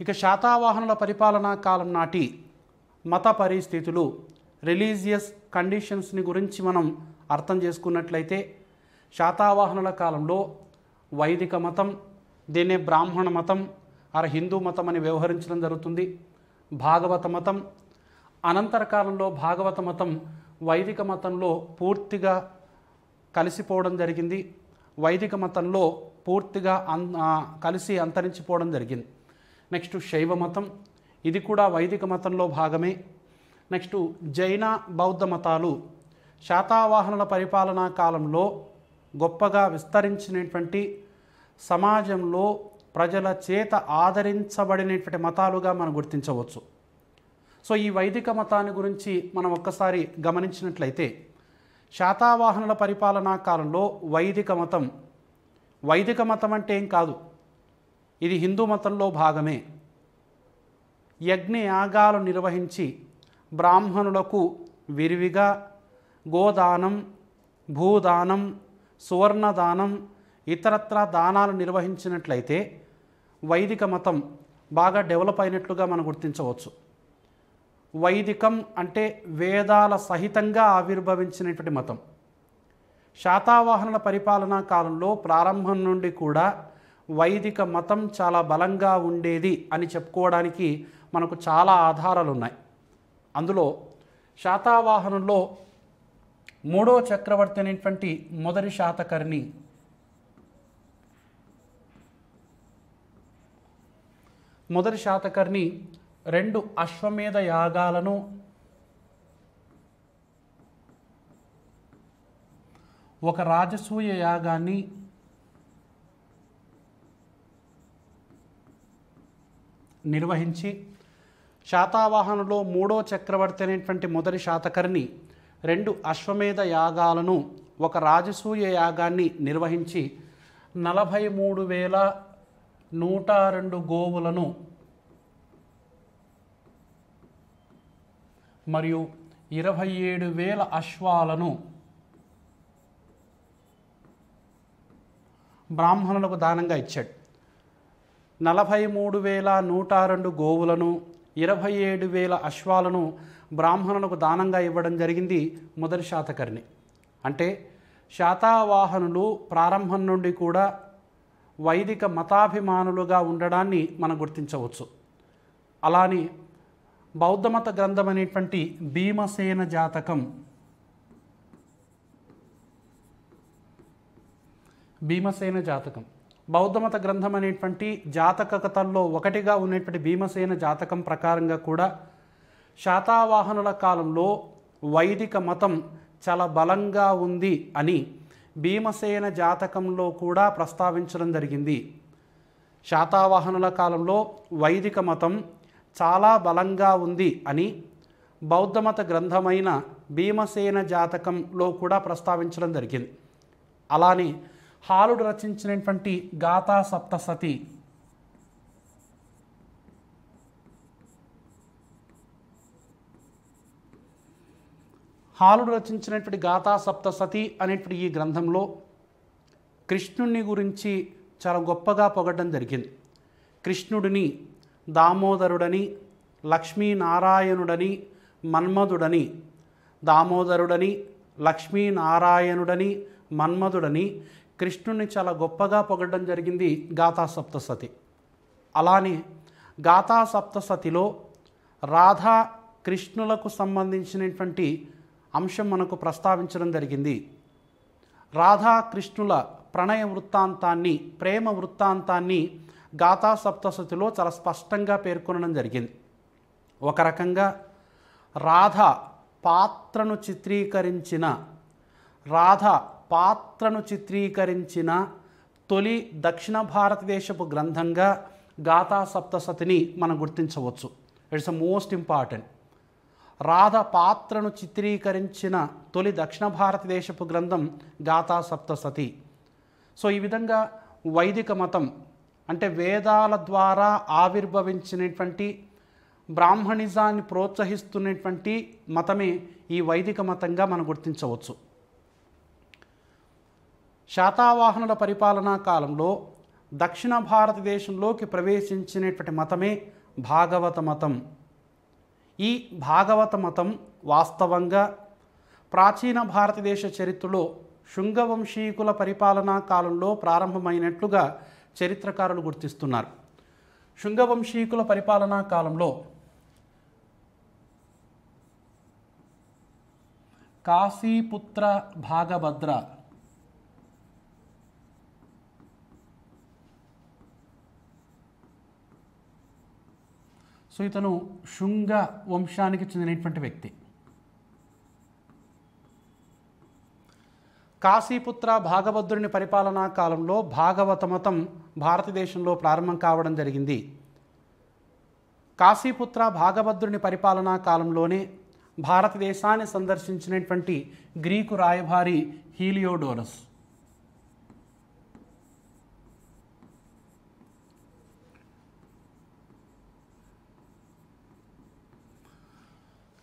ఇక శాతవాహనుల పరిపాలనా కాలం నాటి మత పరిస్థితులు, రిలీజియస్ కండిషన్స్ని గురించి మనం అర్థం చేసుకున్నట్లయితే, శాతవాహనుల కాలంలో వైదిక మతం, దీన్నే బ్రాహ్మణ మతం హిందూ మతం అని వ్యవహరించడం జరుగుతుంది. భాగవత మతం, అనంతర కాలంలో భాగవత మతం వైదిక మతంలో పూర్తిగా కలిసిపోవడం జరిగింది. వైదిక మతంలో పూర్తిగా కలిసి అంతరించిపోవడం జరిగింది. నెక్స్ట్ శైవ మతం, ఇది కూడా వైదిక మతంలో భాగమే. నెక్స్ట్ జైన బౌద్ధ మతాలు శాతవాహనుల పరిపాలనా కాలంలో గొప్పగా విస్తరించినటువంటి, సమాజంలో ప్రజల చేత ఆదరించబడినటువంటి మతాలుగా మనం గుర్తించవచ్చు. సో ఈ వైదిక మతాన్ని గురించి మనం ఒక్కసారి గమనించినట్లయితే, శాతవాహనుల పరిపాలనా కాలంలో వైదిక మతం అంటే ఏం కాదు, ఇది హిందూ మతంలో భాగమే. యజ్ఞ యాగాలు నిర్వహించి బ్రాహ్మణులకు విరివిగా గోదానం, భూదానం, సువర్ణదానం, ఇతరత్ర దానాలు నిర్వహించినట్లయితే వైదిక మతం బాగా డెవలప్ అయినట్లుగా మనం గుర్తించవచ్చు. వైదికం అంటే వేదాల సహితంగా ఆవిర్భవించినటువంటి మతం. శాతవాహనుల పరిపాలనా కాలంలో ప్రారంభం నుండి కూడా వైదిక మతం చాలా బలంగా ఉండేది అని చెప్పుకోవడానికి మనకు చాలా ఆధారాలు ఉన్నాయి. అందులో శాతవాహనుల్లో మూడో చక్రవర్తి అయినటువంటి మొదటి శాతకర్ణి, మొదటి శాతకర్ణి 2 అశ్వమేధ యాగాలను, 1 రాజసూయ యాగాన్ని, నిర్వహించి, శాతవాహనులో మూడో చక్రవర్తి అయినటువంటి మొదటి శాతకర్ణి 2 అశ్వమేధ యాగాలను, 1 రాజసూయ యాగాన్ని నిర్వహించి 43,102 గోవులను మరియు 27,000 అశ్వాలను బ్రాహ్మణులకు దానంగా ఇచ్చాడు. 43,102 గోవులను, 27,000 అశ్వాలను బ్రాహ్మణులకు దానంగా ఇవ్వడం జరిగింది మొదటి శాతకర్ణి. అంటే శాతవాహనులు ప్రారంభం నుండి కూడా వైదిక మతాభిమానులుగా ఉండడాన్ని మనం గుర్తించవచ్చు. అలానే బౌద్ధమత గ్రంథం అనేటువంటి భీమసేన జాతకం, బౌద్ధమత గ్రంథం అనేటువంటి జాతక కథల్లో ఒకటిగా ఉన్నటువంటి భీమసేన జాతకం ప్రకారంగా కూడా శాతవాహనుల కాలంలో వైదిక మతం చాలా బలంగా ఉంది అని భీమసేన జాతకంలో కూడా ప్రస్తావించడం జరిగింది. శాతవాహనుల కాలంలో వైదిక మతం చాలా బలంగా ఉంది అని బౌద్ధమత గ్రంథమైన భీమసేన జాతకంలో కూడా ప్రస్తావించడం జరిగింది. అలానే హాలుడు రచించినటువంటి గాథా సప్తసతి, గాథా సప్తసతి అనేటువంటి ఈ గ్రంథంలో కృష్ణుని గురించి చాలా గొప్పగా పొగడడం జరిగింది. కృష్ణుడిని దామోదరుడని, లక్ష్మీనారాయణుడని, మన్మధుడని, దామోదరుడని, లక్ష్మీనారాయణుడని, మన్మధుడని కృష్ణుడిని చాలా గొప్పగా పొగడడం జరిగింది గాథా సప్తసతి. అలానే గాథా సప్తసతిలో రాధా కృష్ణులకు సంబంధించినటువంటి అంశం మనకు ప్రస్తావించడం జరిగింది. రాధా కృష్ణుల ప్రణయ వృత్తాంతాన్ని, ప్రేమ వృత్తాంతాన్ని గాథా సప్తసతిలో చాలా స్పష్టంగా పేర్కొనడం జరిగింది. ఒక రకంగా రాధ పాత్రను చిత్రీకరించిన తొలి దక్షిణ భారతదేశపు గ్రంథంగా గాథా సప్తసతిని మనం గుర్తించవచ్చు. It's most important. రాధ పాత్రను చిత్రీకరించిన తొలి దక్షిణ భారతదేశపు గ్రంథం గాథా సప్తసతి. సో ఈ విధంగా వైదిక మతం అంటే వేదాల ద్వారా ఆవిర్భవించినటువంటి, బ్రాహ్మణిజాన్ని ప్రోత్సహిస్తున్నటువంటి మతమే ఈ వైదిక మతంగా మనం గుర్తించవచ్చు. శాతవాహనుల పరిపాలనా కాలంలో దక్షిణ భారతదేశంలోకి ప్రవేశించినటువంటి మతమే భాగవత మతం. ఈ భాగవత మతం వాస్తవంగా ప్రాచీన భారతదేశ చరిత్రలో శుంగవంశీకుల పరిపాలనా కాలంలో ప్రారంభమైనట్లుగా చరిత్రకారులు గుర్తిస్తున్నారు. శుంగవంశీకుల పరిపాలనా కాలంలో కాశీపుత్ర భాగభద్ర సో ఇతను శుంగ వంశానికి చెందినటువంటి వ్యక్తి. కాశీపుత్ర భాగభద్రుని పరిపాలనా కాలంలో భాగవత మతం భారతదేశంలో ప్రారంభం కావడం జరిగింది. కాశీపుత్ర భాగభద్రుని పరిపాలనా కాలంలోనే భారతదేశాన్ని సందర్శించినటువంటి గ్రీకు రాయభారి హీలియోడోరస్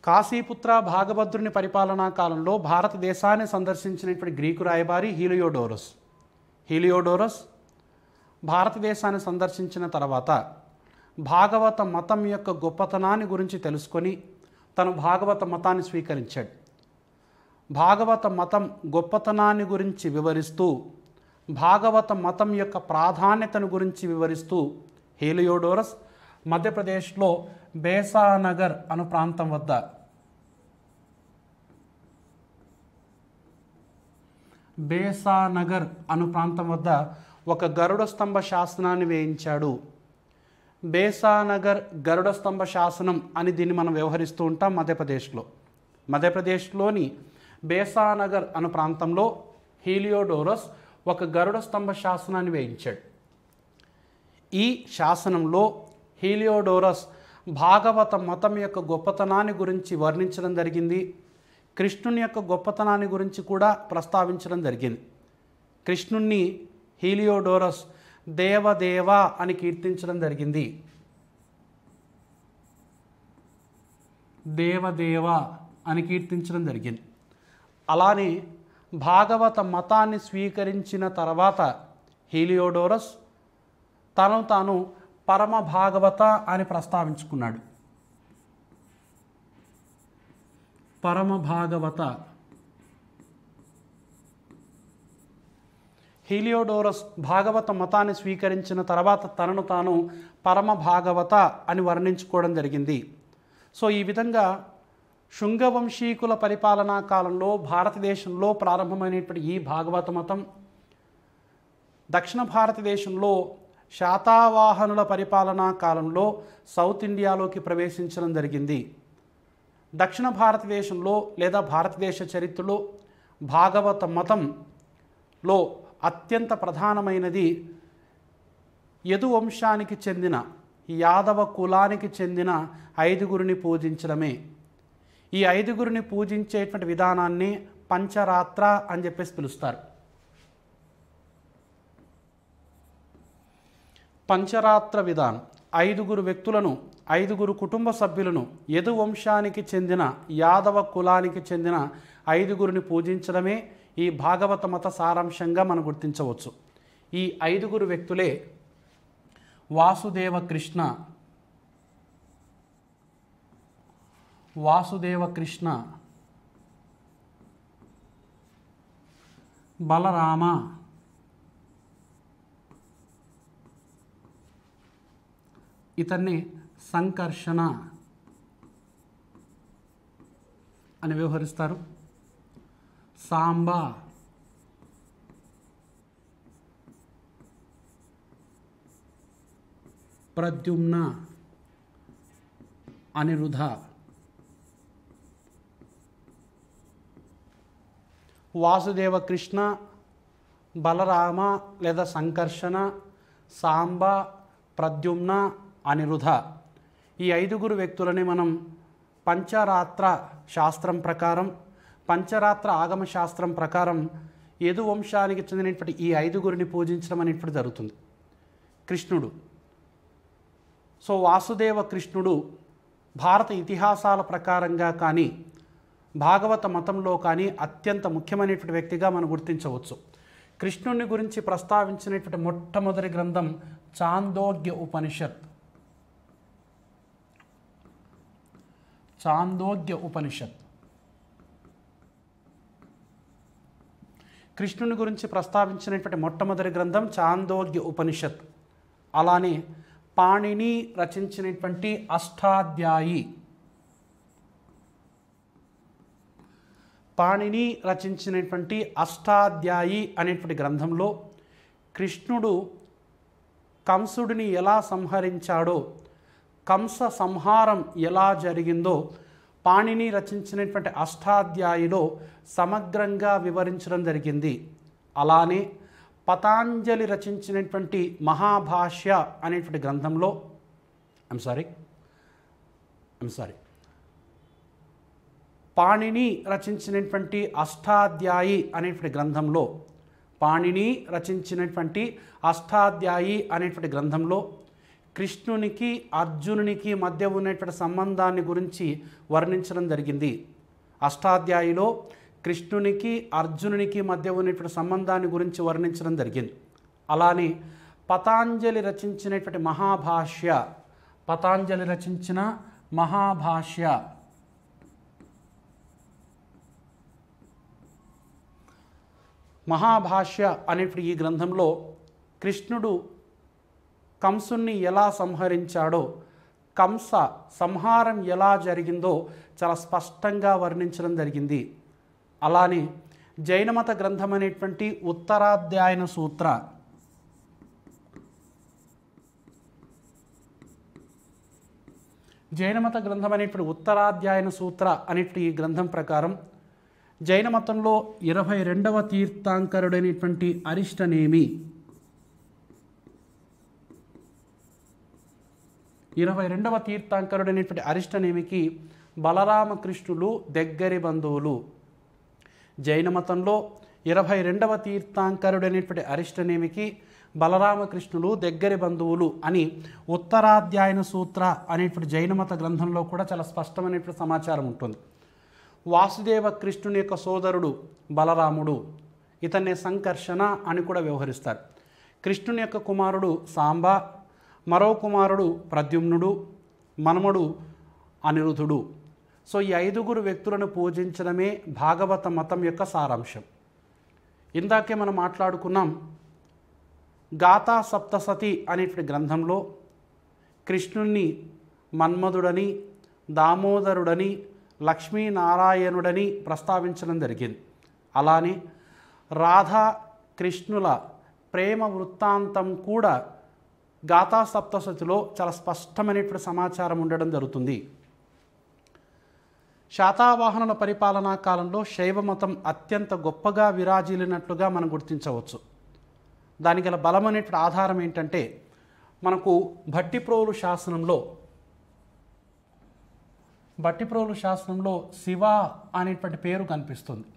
కాశీపుత్ర భాగభద్రుని పరిపాలనా కాలంలో భారతదేశాన్ని సందర్శించినటువంటి గ్రీకు రాయబారి హీలియోడోరస్ భారతదేశాన్ని సందర్శించిన తర్వాత భాగవత మతం యొక్క గొప్పతనాన్ని గురించి తెలుసుకొని తను భాగవత మతాన్ని స్వీకరించాడు. భాగవత మతం గొప్పతనాన్ని గురించి వివరిస్తూ, భాగవత మతం యొక్క ప్రాధాన్యతను గురించి వివరిస్తూ హీలియోడోరస్ మధ్యప్రదేశ్లో బేసానగర్ అను ప్రాంతం వద్ద ఒక గరుడ స్తంభ శాసనాన్ని వేయించాడు. బేసానగర్ గరుడ స్తంభ శాసనం అని దీన్ని మనం వ్యవహరిస్తూ ఉంటాం మధ్యప్రదేశ్లోని బేసానగర్ అను ప్రాంతంలో హీలియోడోరస్ ఒక గరుడ స్తంభ శాసనాన్ని వేయించాడు. ఈ శాసనంలో హీలియోడోరస్ భాగవత మతం యొక్క గొప్పతనాన్ని గురించి వర్ణించడం జరిగింది. కృష్ణుని యొక్క గొప్పతనాన్ని గురించి కూడా ప్రస్తావించడం జరిగింది. కృష్ణుణ్ణి హీలియోడోరస్ దేవదేవ అని కీర్తించడం జరిగింది. అలానే భాగవత మతాన్ని స్వీకరించిన తర్వాత హీలియోడోరస్ తనను తాను పరమ భాగవత అని ప్రస్తావించుకున్నాడు. హీలియోడోరస్ భాగవత మతాన్ని స్వీకరించిన తర్వాత తనను తాను పరమ భాగవత అని వర్ణించుకోవడం జరిగింది. సో ఈ విధంగా శుంగవంశీకుల పరిపాలనా కాలంలో భారతదేశంలో ప్రారంభమైనటువంటి ఈ భాగవత మతం దక్షిణ భారతదేశంలో శాతవాహనుల పరిపాలనా కాలంలో సౌత్ ఇండియాలోకి ప్రవేశించడం జరిగింది. దక్షిణ భారతదేశంలో లేదా భారతదేశ చరిత్రలో భాగవత మతంలో అత్యంత ప్రధానమైనది యదు వంశానికి చెందిన యాదవ కులానికి చెందిన 5గురిని పూజించడమే. ఈ 5గురిని పూజించేటువంటి విధానాన్ని పంచరాత్ర అని చెప్పేసి పిలుస్తారు. పంచరాత్ర విధానం 5గురు వ్యక్తులను 5గురు కుటుంబ సభ్యులను యదు వంశానికి చెందిన యాదవ కులానికి చెందిన 5గురిని పూజించడమే ఈ భాగవత మత సారాంశంగా మనం గుర్తించవచ్చు. ఈ 5గురు వ్యక్తులే వాసుదేవ కృష్ణ, బలరామ, ఇతన్ని సంకర్షణ అని వ్యవహరిస్తారు. సాంబ, ప్రద్యుమ్న, అనిరుధ, వాసుదేవ కృష్ణ, బలరామ లేదా సంకర్షణ, సాంబ, ప్రద్యుమ్న, అనిరుధ ఈ 5గురు వ్యక్తులని మనం పంచరాత్ర శాస్త్రం ప్రకారం, పంచరాత్ర ఆగమ శాస్త్రం ప్రకారం యదు వంశానికి చెందినటువంటి ఈ 5గురిని పూజించడం అనేటువంటి జరుగుతుంది. కృష్ణుడు, సో వాసుదేవ కృష్ణుడు భారత ఇతిహాసాల ప్రకారంగా కానీ భాగవత మతంలో కానీ అత్యంత ముఖ్యమైనటువంటి వ్యక్తిగా మనం గుర్తించవచ్చు. కృష్ణుని గురించి ప్రస్తావించినటువంటి మొట్టమొదటి గ్రంథం చాందోగ్య ఉపనిషత్. చాందోగ్య ఉపనిషత్. కృష్ణుని గురించి ప్రస్తావించినటువంటి మొట్టమొదటి గ్రంథం చాందోగ్య ఉపనిషత్. అలానే పాణిని రచించినటువంటి అష్టాధ్యాయి, పాణిని రచించినటువంటి అష్టాధ్యాయి అనేటువంటి గ్రంథంలో కృష్ణుడు కంసుడిని ఎలా సంహరించాడో, కంస సంహారం ఎలా జరిగిందో పాణిని రచించినటువంటి అష్టాధ్యాయిలో సమగ్రంగా వివరించడం జరిగింది. అలానే పతాంజలి రచించినటువంటి మహాభాష్య అనేటువంటి గ్రంథంలో పాణిని రచించినటువంటి అష్టాధ్యాయి అనేటువంటి గ్రంథంలో, పాణిని రచించినటువంటి అష్టాధ్యాయి అనేటువంటి గ్రంథంలో కృష్ణునికి అర్జునునికి మధ్య ఉన్నటువంటి సంబంధాన్ని గురించి వర్ణించడం జరిగింది. అష్టాధ్యాయిలో కృష్ణునికి అర్జునునికి మధ్య ఉన్నటువంటి సంబంధాన్ని గురించి వర్ణించడం జరిగింది. అలానే పతాంజలి రచించినటువంటి మహాభాష్య, పతాంజలి రచించిన మహాభాష్య అనేటువంటి ఈ గ్రంథంలో కృష్ణుడు కంసుని ఎలా సంహరించాడో, కంస సంహారం ఎలా జరిగిందో చాలా స్పష్టంగా వర్ణించడం జరిగింది. అలానే జైనమత గ్రంథం అనేటువంటి ఉత్తరాధ్యాయన సూత్ర, జైనమత గ్రంథం అనేటువంటి ఉత్తరాధ్యాయన సూత్ర అనేటువంటి ఈ గ్రంథం ప్రకారం జైనమతంలో 22వ తీర్థంకరుడైనటువంటి అరిష్టనేమి, 22వ తీర్థంకరుడైనటువంటి అరిష్టనేమికి బలరామకృష్ణులు దగ్గరి బంధువులు. జైనమతంలో 22వ తీర్థంకరుడైనటువంటి అరిష్టనేమికి బలరామకృష్ణులు దగ్గరి బంధువులు అని ఉత్తరాధ్యాయన సూత్ర అనేటువంటి జైనమత గ్రంథంలో కూడా చాలా స్పష్టమైనటువంటి సమాచారం ఉంటుంది. వాసుదేవ కృష్ణుని యొక్క సోదరుడు బలరాముడు, ఇతన్నే సంకర్షణ అని కూడా వ్యవహరిస్తారు. కృష్ణుని యొక్క కుమారుడు సాంబ, మరో కుమారుడు ప్రద్యుమ్నుడు, మనమడు అనిరుద్ధుడు. సో ఈ 5 వ్యక్తులను పూజించడమే భాగవత మతం యొక్క సారాంశం. ఇందాకే మనం మాట్లాడుకున్నాం, గాథా సప్తసతి అనేటువంటి గ్రంథంలో కృష్ణుణ్ణి మన్మధుడని, దామోదరుడని, లక్ష్మీనారాయణుడని ప్రస్తావించడం జరిగింది. అలానే రాధా కృష్ణుల ప్రేమ వృత్తాంతం కూడా గాథా సప్తసతిలో చాలా స్పష్టమైనటువంటి సమాచారం ఉండడం జరుగుతుంది. శాతవాహనుల పరిపాలనా కాలంలో శైవ మతం అత్యంత గొప్పగా విరాజిల్లినట్లుగా మనం గుర్తించవచ్చు. దానికి గల బలమైనటువంటి ఆధారం ఏంటంటే, మనకు భట్టిప్రోలు శాసనంలో శివ అనేటువంటి పేరు కనిపిస్తుంది.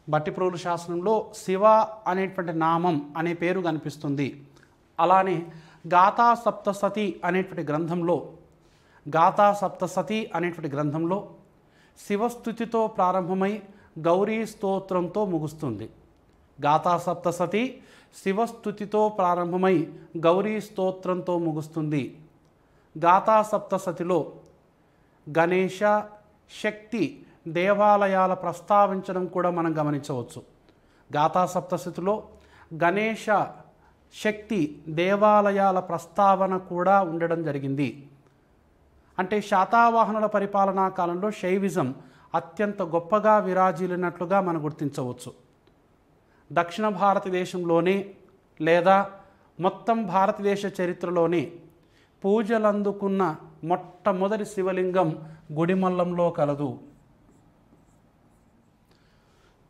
భట్టిప్రోలు శాసనంలో శివ అనేటువంటి నామం అనే పేరు కనిపిస్తుంది. అలానే గాథా సప్తసతి అనేటువంటి గ్రంథంలో శివస్థుతితో ప్రారంభమై గౌరీ స్తోత్రంతో ముగుస్తుంది. గాథా సప్తసతి శివస్థుతితో ప్రారంభమై గౌరీ స్తోత్రంతో ముగుస్తుంది. గాథా సప్తసతిలో గణేశ, శక్తి దేవాలయాల ప్రస్తావించడం కూడా మనం గమనించవచ్చు. గాథా సప్తసతిలో గణేశ, శక్తి దేవాలయాల ప్రస్తావన కూడా ఉండడం జరిగింది. అంటే శాతవాహనుల పరిపాలనా కాలంలో శైవిజం అత్యంత గొప్పగా విరాజిల్లినట్లుగా మనం గుర్తించవచ్చు. దక్షిణ భారతదేశంలోనే లేదా మొత్తం భారతదేశ చరిత్రలోనే పూజలందుకున్న మొట్టమొదటి శివలింగం గుడిమల్లంలో కలదు.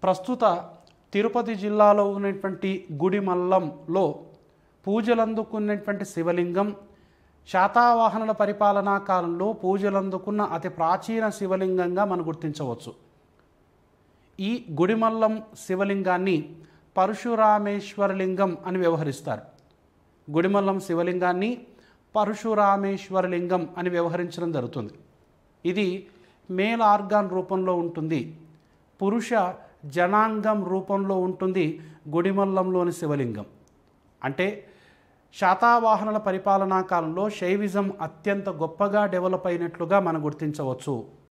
ప్రస్తుత తిరుపతి జిల్లాలో ఉన్నటువంటి గుడిమల్లంలో పూజలందుకున్నటువంటి శివలింగం శాతవాహనుల పరిపాలనా కాలంలో పూజలందుకున్న అతి ప్రాచీన శివలింగంగా మనం గుర్తించవచ్చు. ఈ గుడిమల్లం శివలింగాన్ని పరశురామేశ్వరలింగం అని వ్యవహరిస్తారు. గుడిమల్లం శివలింగాన్ని పరశురామేశ్వరలింగం అని వ్యవహరించడం జరుగుతుంది. ఇది మేల్ ఆర్గాన్ రూపంలో ఉంటుంది. పురుష జనాంగం రూపంలో ఉంటుంది గుడిమల్లంలోని శివలింగం. అంటే శాతవాహనుల పరిపాలనా కాలంలో శైవిజం అత్యంత గొప్పగా డెవలప్ అయినట్లుగా మనం గుర్తించవచ్చు.